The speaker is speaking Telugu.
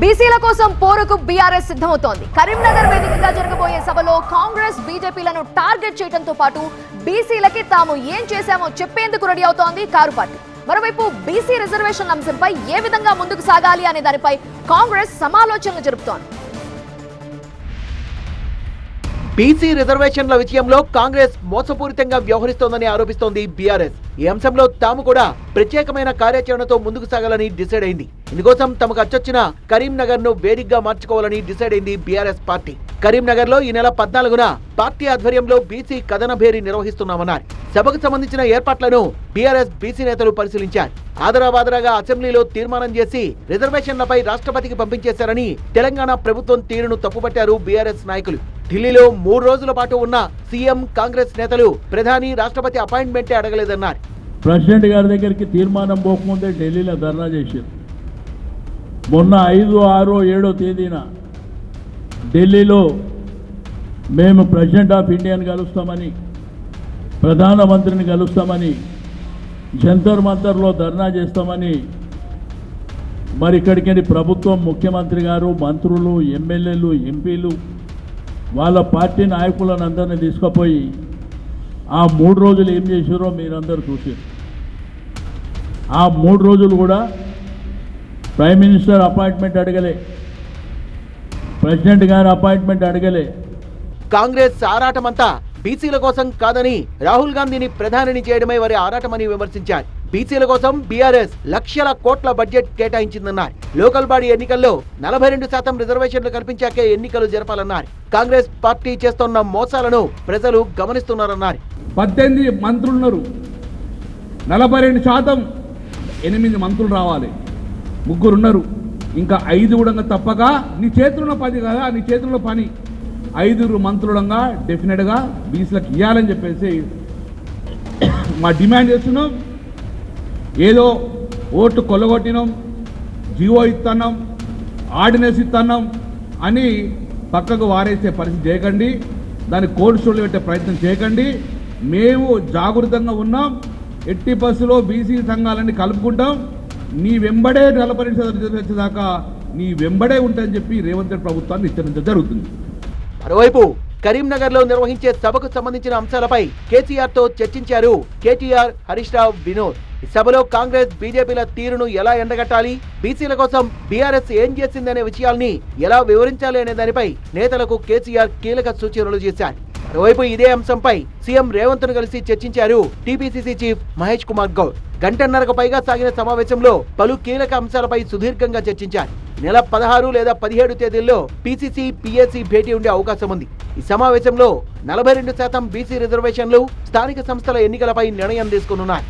బీసీల కోసం పోరుకు బీఆర్ఎస్ సిద్ధమవుతోంది. కరీంనగర్ వేదికగా జరగబోయే సభలో కాంగ్రెస్ బీజేపీలను టార్గెట్ చేయడంతో పాటు బీసీలకి తాము ఏం చేశామో చెప్పేందుకు రెడీ అవుతోంది కారు పార్టీ. మరోవైపు బీసీ రిజర్వేషన్ అంశంపై ఏ విధంగా ముందుకు సాగాలి అనే దానిపై కాంగ్రెస్ సమాలోచనలు జరుపుతోంది. బీసీ రిజర్వేషన్ల విషయంలో కాంగ్రెస్ మోసపూరితంగా వ్యవహరిస్తోందని ఆరోపిస్తోంది బీఆర్ఎస్. ఈ అంశంలో తాము కూడా ప్రత్యేకమైన కార్యాచరణతో ముందుకు సాగాలని డిసైడ్ అయింది. ఇందుకోసం తమకు అచ్చొచ్చిన కరీంనగర్ ను వేదికగా మార్చుకోవాలని డిసైడ్ అయింది బీఆర్ఎస్ పార్టీ. కరీంనగర్ లో ఈ నెల 14న పార్టీ ఆధ్వర్యంలో బీసీ కథన భేరీ నిర్వహిస్తున్నామన్నారు. సభకు సంబంధించిన ఏర్పాట్లను బీఆర్ఎస్ బీసీ నేతలు పరిశీలించారు. ఆదరాబాదరాగా అసెంబ్లీలో తీర్మానం చేసి రిజర్వేషన్లపై రాష్ట్రపతికి పంపించేశారని తెలంగాణ ప్రభుత్వం తీరును తప్పుపట్టారు బీఆర్ఎస్ నాయకులు. ఢిల్లీలో 3 రోజుల పాటు ఉన్న సీఎం కాంగ్రెస్ నేతలు ప్రధాని రాష్ట్రపతి అపాయింట్మెంటే అడగలేదన్నారు. ప్రెసిడెంట్ గారి దగ్గరికి తీర్మానం పోకముందే ఢిల్లీలో ధర్నా చేశారు. మొన్న 5, 6, 7 తేదీన ఢిల్లీలో మేము ప్రెసిడెంట్ ఆఫ్ ఇండియాని కలుస్తామని, ప్రధానమంత్రిని కలుస్తామని, జంతర్ మంతర్లో ధర్నా చేస్తామని మరి ఇక్కడికి ప్రభుత్వం, ముఖ్యమంత్రి గారు, మంత్రులు, ఎమ్మెల్యేలు, ఎంపీలు వాళ్ళ పార్టీ నాయకులను అందరినీ తీసుకుపోయి ఆ 3 రోజులు ఏం చేశారో మీరందరూ చూసారు. ఆ 3 రోజులు కూడా ప్రైమ్ మినిస్టర్ అపాయింట్మెంట్ అడగలే, ప్రెసిడెంట్ గారి అపాయింట్మెంట్ అడగలే. కాంగ్రెస్ ఆరాటమంతా బీసీల కోసం కాదని, రాహుల్ గాంధీని ప్రధానిని చేయడమే వారి ఆరాటమని విమర్శించారు. బీసీల కోసం బీఆర్ఎస్ లక్షల కోట్ల బడ్జెట్ కేటాయించిందన్నారు. లోకల్ బాడీ ఎన్నికల్లో 42% రిజర్వేషన్లు కల్పించాకే ఎన్నికలు జరపాలన్నారు. కాంగ్రెస్ పార్టీ చేస్తున్న మోసాలను ప్రజలు గమనిస్తున్నారన్నారు. 18 మంత్రులున్నారు, 42% 8 మంత్రులు రావాలి, 3 ఉన్నారు, ఇంకా 5 కూడా తప్పక నీ చేతుల్లో 10 కదా, నీ చేతుల్లో పని 5 మంత్రులంగా డెఫినెట్గా బీసీలకు ఇవ్వాలని చెప్పేసి మా డిమాండ్ చేస్తున్నాం. ఏదో ఓటు కొల్లగొట్టినాం, జీవో ఇస్తున్నాం, ఆర్డినెన్స్ ఇస్తున్నాం అని పక్కకు వారేసే పరిస్థితి చేయకండి, దాన్ని కోల్డ్ స్టోర్లో పెట్టే ప్రయత్నం చేయకండి. మేము జాగృతంగా ఉన్నాం. ఎట్టి బస్సులో బీసీ సంఘాలన్నీ కలుపుకుంటాం. నీ వెంబడే 40% వచ్చేదాకా నీ వెంబడే ఉంటాయని చెప్పి రేవంత్ రెడ్డి ప్రభుత్వాన్ని హెచ్చరించడం జరుగుతుంది. మరోవైపు కరీంనగర్ లో నిర్వహించే సభకు సంబంధించిన అంశాలపై కేసీఆర్ తో చర్చించారు కేటీఆర్, హరీష్ రావు, వినోద్. ఈ సభలో కాంగ్రెస్ బీజేపీల తీరును ఎలా ఎండగట్టాలి, బీసీల కోసం బీఆర్ఎస్ ఏం చేసిందనే విషయాల్ని ఎలా వివరించాలి అనే దానిపై నేతలకు కేసీఆర్ కీలక సూచనలు చేశారు. మరోవైపు ఇదే అంశంపై సీఎం రేవంత్ ను కలిసి చర్చించారు టీపీసీసీ చీఫ్ మహేష్ కుమార్ గౌడ్. గంటన్నరకు పైగా సాగిన సమావేశంలో పలు కీలక అంశాలపై సుదీర్ఘంగా చర్చించారు. నెల 16 లేదా 17 తేదీల్లో పీసీసీ, పీఏసీ భేటీ ఉండే అవకాశం ఉంది. ఈ సమావేశంలో 42% బీసీ రిజర్వేషన్లు, స్థానిక సంస్థల ఎన్నికలపై నిర్ణయం తీసుకున్నారు.